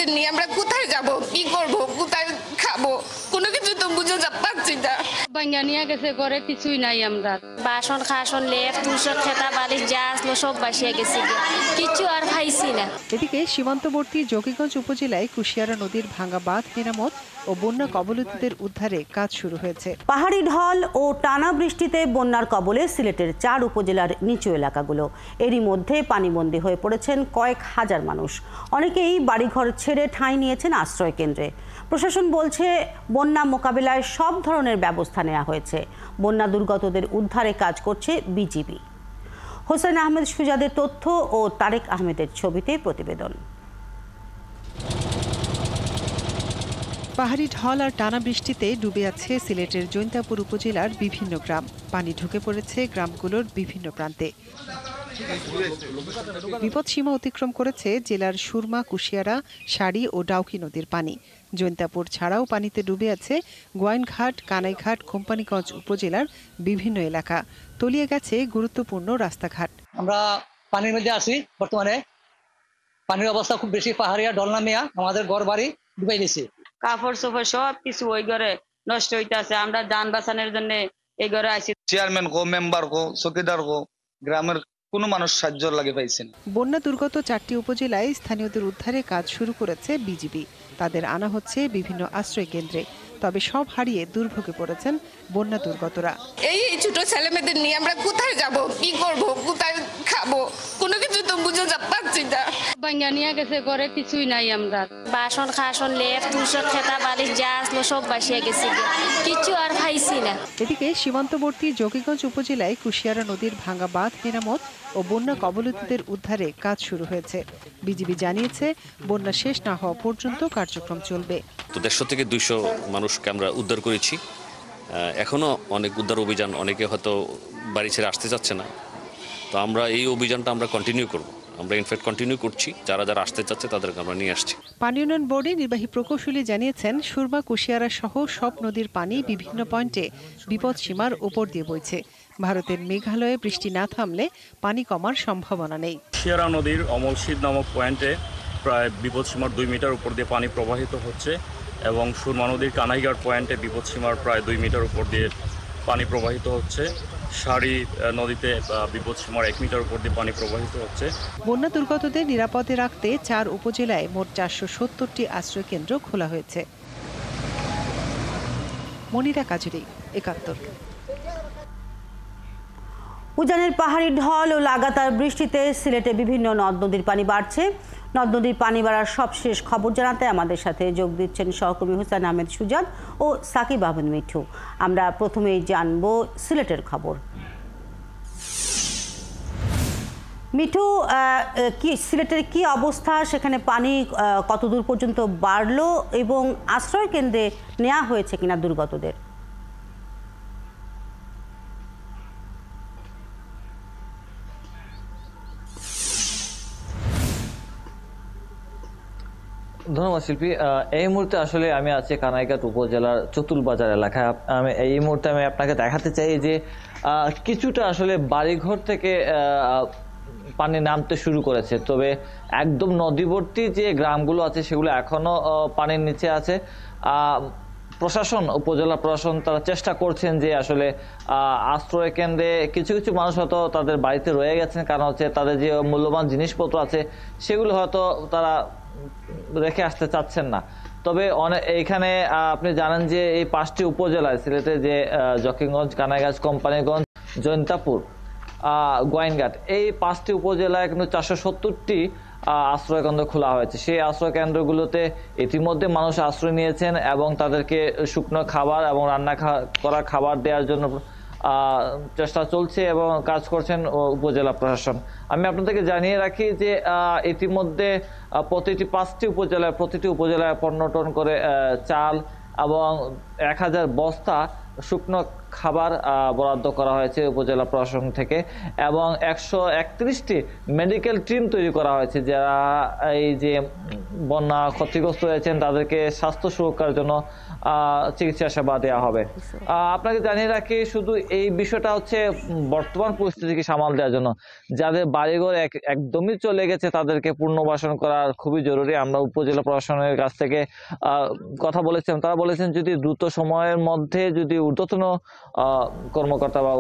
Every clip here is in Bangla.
ছেলেমেয়েদের নিয়ে আমরা কোথায় যাব, কি করব, কোথায় খাবো, কোনো কিছু তো বুঝে পাচ্ছি না। বাঙ্গা নিয়ে গেছে, ঘরে কিছুই নাই। আমরা বাসন খাসন লেপ তুলসর খেতা বালিশ যা আসলো সব বাসিয়ে গেছি, কিছু আর খাইছি না। এদিকে সীমান্তবর্তী জকিগঞ্জ উপজেলায় কুশিয়ারা নদীর ভাঙা বাঁধ মেরামত ও বন্যা কবলিতদের উদ্ধারে কাজ শুরু হয়েছে। পাহাড়ি ঢল ও টানা বৃষ্টিতে বন্যার কবলে সিলেটের 4 উপজেলার নিচু এলাকাগুলো। এরই মধ্যে পানিবন্দী হয়ে পড়েছেন কয়েক হাজার মানুষ। অনেকেই বাড়িঘর ছেড়ে ঠাঁই নিয়েছেন আশ্রয় কেন্দ্রে। প্রশাসন বলছে বন্যা মোকাবিলায় সব ধরনের ব্যবস্থা নেওয়া হয়েছে। বন্যা দুর্গতদের উদ্ধারে কাজ করছে বিজিবি। হোসেন আহমেদ সুজাদের তথ্য ও তারেক আহমেদের ছবিতে প্রতিবেদন। পাহাড়ি ঢল আর টানা বৃষ্টিতে ডুবে আছে সিলেটের জৈন্তাপুর উপজেলার বিভিন্ন গ্রাম। পানি ঢুকে পড়েছে গ্রামগুলোর বিভিন্ন প্রান্তে। বিপদসীমা অতিক্রম করেছে জেলার সুরমা, কুশিয়ারা, সারি ও ডাউকি নদীর পানি। জৈন্তাপুর ছাড়াও পানিতে ডুবে আছে গোয়াইনঘাট, কানাইঘাট, কোম্পানিগঞ্জ উপজেলার বিভিন্ন এলাকা। তলিয়ে গেছে গুরুত্বপূর্ণ রাস্তাঘাট। আমরা পানির মধ্যে আছি বর্তমানে। পানির অবস্থা খুব বেশি, পাহাড়িয়া ঢল নামিয়া আমাদের ঘর বাড়ি ডুবাই দিয়েছে। কাপড় চোপড় সব কিছু ওই ঘরে নষ্ট হইতেছে। আমরা যান বাঁচানোর জন্য এই ঘরে আছি। চেয়ারম্যান কো, মেম্বার কো, চৌকিদার কো, গ্রামের কোনো মানুষ সাহায্য লাগে পাইছেন। বন্যা দুর্গত 4টি উপজেলায় স্থানীয়দের উদ্ধারে কাজ শুরু করেছে বিজিবি। তাদের আনা হচ্ছে বিভিন্ন আশ্রয় কেন্দ্রে। তবে সব হারিয়ে দুর্ভোগে পড়েছেন বন্যা দুর্গতরা। এই ছোট ছেলেমেয়েদের নিয়ে আমরা কোথায় যাব, কি করব, কোথায় খাবো, কোনো কিছু তো বুঝে পাচ্ছি না। বাঙ্গা নিয়ে গেছে, ঘরে কিছুই নাই। আমরা বাসন খাসন লেপ তুলসর খেতা বালিশ যা আসলো সব বাসিয়ে গেছি, কিছু আর খাইছি না। এদিকে সীমান্তবর্তী জকিগঞ্জ উপজেলায় কুশিয়ারা নদীর ভাঙা বাঁধ মেরামত ও বন্যা কবলিতদের উদ্ধারে কাজ শুরু হয়েছে। বিজিবি জানিয়েছে বন্যা শেষ না হওয়া পর্যন্ত কার্যক্রম চলবে। তো 150 থেকে 200 মানুষকে আমরা উদ্ধার করেছি। এখনো অনেক উদ্ধার অভিযান, অনেকে হয়তো বাড়ি ছেড়ে আসতে চাচ্ছে না। তো আমরা এই অভিযানটা আমরা কন্টিনিউ করব। আমরা ইনফ্যাক্ট কন্টিনিউ করছি। যারা যারা আসতে চাচ্ছে তাদেরকে আমরা নিয়ে আসছি। পানি উন্নয়ন বোর্ডের নির্বাহী প্রকৌশলী জানিয়েছেন সুরমা, কুশিয়ারা সহ সব নদীর পানি বিভিন্ন পয়েন্টে বিপদ সীমার উপর দিয়ে বইছে। ভারতের মেঘালয়ে বৃষ্টি না থামলে পানি কমার সম্ভাবনা নেই। কুশিয়ারা নদীর অমলশীদ নামক পয়েন্টে প্রায় বিপদসীমার 2 মিটার উপর দিয়ে পানি প্রবাহিত হচ্ছে এবং সুরমা নদীর কানাইঘাট পয়েন্টে বিপদসীমার প্রায় 2 মিটার উপর দিয়ে পানি প্রবাহিত হচ্ছে। সারি নদীতে বিপদসীমার 1 মিটার উপর দিয়ে পানি প্রবাহিত হচ্ছে। বন্যা দুর্গতদের নিরাপদে রাখতে 4 উপজেলায় মোট 470টি আশ্রয় কেন্দ্র খোলা হয়েছে। মনিরা কাজুরি, 71। উজানের পাহাড়ি ঢল ও লাগাতার বৃষ্টিতে সিলেটে বিভিন্ন নদ নদীর পানি বাড়ছে। নদ নদীর পানি বাড়ার সবশেষ খবর জানাতে আমাদের সাথে যোগ দিচ্ছেন সহকর্মী হোসেন আহমেদ সুজাদ ও সাকিব আহমেদ মিঠু। আমরা প্রথমেই জানব সিলেটের খবর। মিঠু, কি সিলেটের কি অবস্থা, সেখানে পানি কতদূর পর্যন্ত বাড়লো এবং আশ্রয় কেন্দ্রে নেওয়া হয়েছে কিনা দুর্গতদের? ধন্যবাদ শিল্পী। এই মুহূর্তে আসলে আমি আছি কানাইঘাট উপজেলার চতুলবাজার এলাকায়। এই মুহূর্তে আমি আপনাকে দেখাতে চাই যে কিছুটা আসলে বাড়িঘর থেকে পানি নামতে শুরু করেছে, তবে একদম নদীবর্তী যে গ্রামগুলো আছে সেগুলো এখনো পানির নিচে আছে। প্রশাসন, উপজেলা প্রশাসন তারা চেষ্টা করছেন যে আসলে আশ্রয় কেন্দ্রে কিছু কিছু মানুষ হয়তো তাদের বাড়িতে রয়ে গেছেন, কারণ হচ্ছে তাদের যে মূল্যবান জিনিসপত্র আছে সেগুলো হয়তো তারা রেখে আসতে চাচ্ছেন না। তবে এইখানে আপনি জানেন যে এই 5টি উপজেলায় সিলেটে যে জকিগঞ্জ, কানাইঘাট, কোম্পানিগঞ্জ, জৈন্তাপুর, গোয়াইনঘাট, এই 5টি উপজেলায় কিন্তু 470টি আশ্রয় কেন্দ্র খোলা হয়েছে। সেই আশ্রয় কেন্দ্রগুলোতে ইতিমধ্যে মানুষ আশ্রয় নিয়েছেন এবং তাদেরকে শুকনো খাবার এবং রান্না করা খাবার দেওয়ার জন্য চেষ্টা চলছে এবং কাজ করছেন উপজেলা প্রশাসন। আমি আপনাদেরকে জানিয়ে রাখি যে ইতিমধ্যে প্রতিটি উপজেলায় 15 টন করে চাল এবং 1000 বস্তা শুকনো খাবার বরাদ্দ করা হয়েছে উপজেলা প্রশাসন থেকে এবং 131টি মেডিকেল টিম তৈরি করা হয়েছে, যারা এই যে বন্যা ক্ষতিগ্রস্ত হয়েছেন তাদেরকে স্বাস্থ্য সুরক্ষার জন্য চিকিৎসা সেবা দেওয়া হবে। আপনাকে জানিয়ে রাখি, শুধু এই বিষয়টা হচ্ছে বর্তমান পরিস্থিতিকে সামাল দেওয়ার জন্য, যাদের বাড়িঘর একদমই চলে গেছে তাদেরকে পুনর্বাসন করা খুবই জরুরি। আমরা উপজেলা প্রশাসনের কাছ থেকে কথা বলেছিলাম, তারা বলেছেন যদি দ্রুত সময়ের মধ্যে যদি ঊর্ধ্বতন কর্মকর্তা বা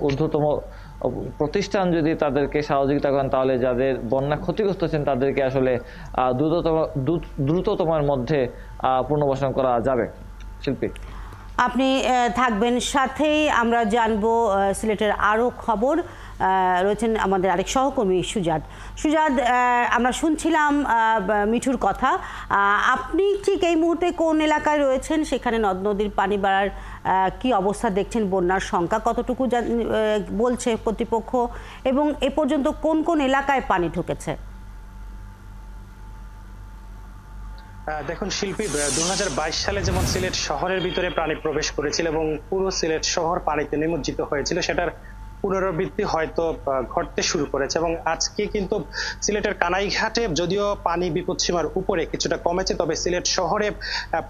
ঊর্ধ্বতম প্রতিষ্ঠান যদি তাদেরকে সহযোগিতা করেন, তাহলে যাদের বন্যা ক্ষতিগ্রস্ত হচ্ছেন তাদেরকে আসলে দ্রুততমের মধ্যে পুনর্বাসন করা যাবে। শিল্পী, আপনি থাকবেন সাথেই, আমরা জানবো সিলেটের আরও খবর। রয়েছেন আমাদের আরেক সহকর্মী সুজাত। আমরা শুনছিলাম মিঠুর কথা, আপনি ঠিক এই মুহূর্তে কোন এলাকায় রয়েছেন? সেখানে নদ নদীর পানি বাড়ার কি অবস্থা দেখছেন? বন্যার সংখ্যা কতটুকু বলছে কর্তৃপক্ষ, এবং এ পর্যন্ত কোন কোন এলাকায় পানি ঢুকেছে? দেখুন শিল্পী, 2022 সালে যেমন সিলেট শহরের ভিতরে পানি প্রবেশ করেছিল এবং পুরো সিলেট শহর পানিতে নিমজ্জিত হয়েছিল, সেটার পুনরাবৃত্তি হয়তো ঘটতে শুরু করেছে। এবং আজকে কিন্তু সিলেটের কানাইঘাটে যদিও পানি বিপদসীমার উপরে কিছুটা কমেছে, তবে সিলেট শহরে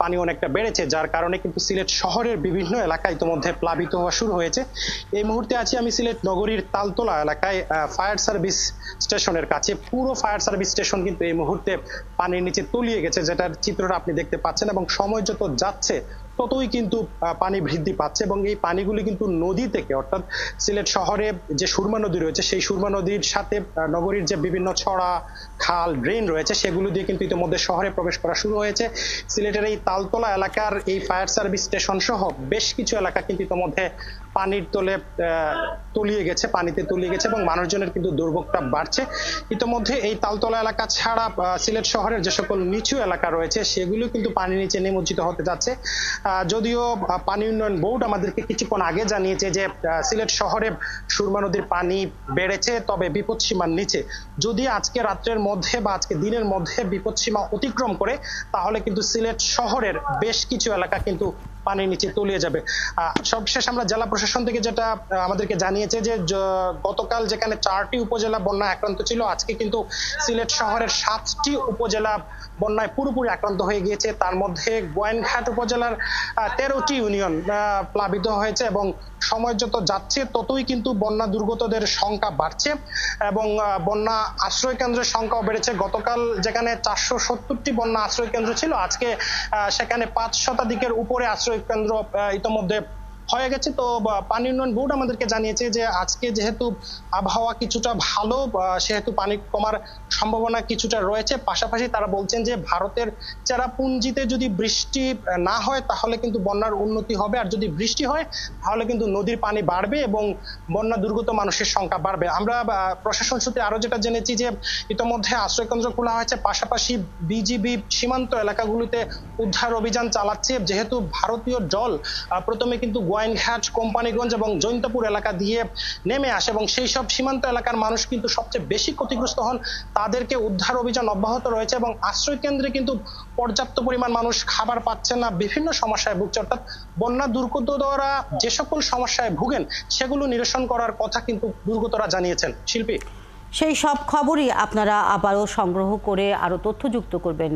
পানি অনেকটা বেড়েছে, যার কারণে কিন্তু সিলেট শহরের বিভিন্ন এলাকায় ইতিমধ্যে প্লাবিত হওয়া শুরু হয়েছে। এই মুহূর্তে আছি আমি সিলেট নগরীর তালতলা এলাকায়, ফায়ার সার্ভিস স্টেশনের কাছে। পুরো ফায়ার সার্ভিস স্টেশন কিন্তু এই মুহূর্তে পানির নিচে তলিয়ে গেছে, যেটার চিত্রটা আপনি দেখতে পাচ্ছেন। এবং সময় যত যাচ্ছে ততই কিন্তু পানি বৃদ্ধি পাচ্ছে, এবং এই পানিগুলি কিন্তু নদী থেকে, অর্থাৎ সিলেট শহরে যে সুরমা নদী রয়েছে সেই সুরমা নদীর সাথে নগরীর যে বিভিন্ন ছড়া, খাল, ড্রেন রয়েছে সেগুলো দিয়ে কিন্তু ইতিমধ্যে শহরে প্রবেশ করা শুরু হয়েছে। সিলেটের এই তালতলা এলাকার এই ফায়ার সার্ভিস স্টেশন সহ বেশ কিছু এলাকা কিন্তু ইতিমধ্যে পানির তলে তলিয়ে গেছে, পানিতে তলিয়ে গেছে, এবং মানুষজনের কিন্তু দুর্ভোগটা বাড়ছে। ইতিমধ্যে এই তালতলা এলাকা ছাড়া সিলেট শহরের যে সকল নিচু এলাকা রয়েছে সেগুলো কিন্তু পানির নিচে নিমজ্জিত হতে যাচ্ছে। যদিও পানি উন্নয়ন বোর্ড আমাদেরকে কিছুক্ষণ আগে জানিয়েছে যে সিলেট শহরে সুরমা নদীর পানি বেড়েছে, তবে বিপদসীমার নিচে। যদি আজকে রাত্রের মধ্যে বা আজকে দিনের মধ্যে বিপদসীমা অতিক্রম করে, তাহলে কিন্তু সিলেট শহরের বেশ কিছু এলাকা কিন্তু পানির নিচে তলিয়ে যাবে। সবশেষ আমরা জেলা প্রশাসন থেকে যেটা আমাদেরকে জানিয়েছে যে গতকাল যেখানে 4টি উপজেলা বন্যা আক্রান্ত ছিল, আজকে কিন্তু সিলেট শহরের 7টি উপজেলা বন্যায় পুরোপুরি আক্রান্ত হয়ে গিয়েছে। তার মধ্যে গোয়াইনঘাট উপজেলার 13টি ইউনিয়ন প্লাবিত হয়েছে, এবং সময় যত যাচ্ছে ততই কিন্তু বন্যা দুর্গতদের সংখ্যা বাড়ছে, এবং বন্যা আশ্রয় কেন্দ্রের সংখ্যাও বেড়েছে। গতকাল যেখানে 470টি বন্যা আশ্রয় কেন্দ্র ছিল, আজকে সেখানে 5 শতাধিকের উপরে আশ্রয় কেন্দ্র ইতোমধ্যে হয়ে গেছে। তো পানি উন্নয়ন বোর্ড আমাদেরকে জানিয়েছে যে আজকে যেহেতু আবহাওয়া কিছুটা ভালো, সেহেতু পানি কমার সম্ভাবনা কিছুটা রয়েছে। পাশাপাশি তারা বলছেন যে ভারতের চেরাপুঞ্জিতে যদি বৃষ্টি না হয় তাহলে কিন্তু বন্যার উন্নতি হবে, আর যদি বৃষ্টি হয় তাহলে কিন্তু নদীর পানি বাড়বে এবং বন্যা দুর্গত মানুষের সংখ্যা বাড়বে। আমরা প্রশাসন সূত্রে আরো যেটা জেনেছি যে ইতিমধ্যে আশ্রয়কেন্দ্র খোলা হয়েছে, পাশাপাশি বিজিবি সীমান্ত এলাকাগুলিতে উদ্ধার অভিযান চালাচ্ছে। যেহেতু ভারতীয় জল প্রথমে কিন্তু গোয়াইনঘাট, কোম্পানিগঞ্জ এবং জৈন্তাপুর এলাকা দিয়ে নেমে আসে, এবং সেই সব সীমান্ত এলাকার মানুষ কিন্তু সবচেয়ে বেশি ক্ষতিগ্রস্ত হন। তাদেরকে উদ্ধার অভিযান অব্যাহত রয়েছে, এবং আশ্রয় কেন্দ্রে কিন্তু পর্যাপ্ত পরিমাণ মানুষ খাবার পাচ্ছে না, বিভিন্ন সমস্যায় ভুগছে। অর্থাৎ বন্যা দুর্গতরা যে সকল সমস্যায় ভুগেন সেগুলো নিরসন করার কথা কিন্তু দুর্গতরা জানিয়েছেন। শিল্পী, সেই সব খবরই আপনারা আবারও সংগ্রহ করে আরও তথ্যযুক্ত করবেন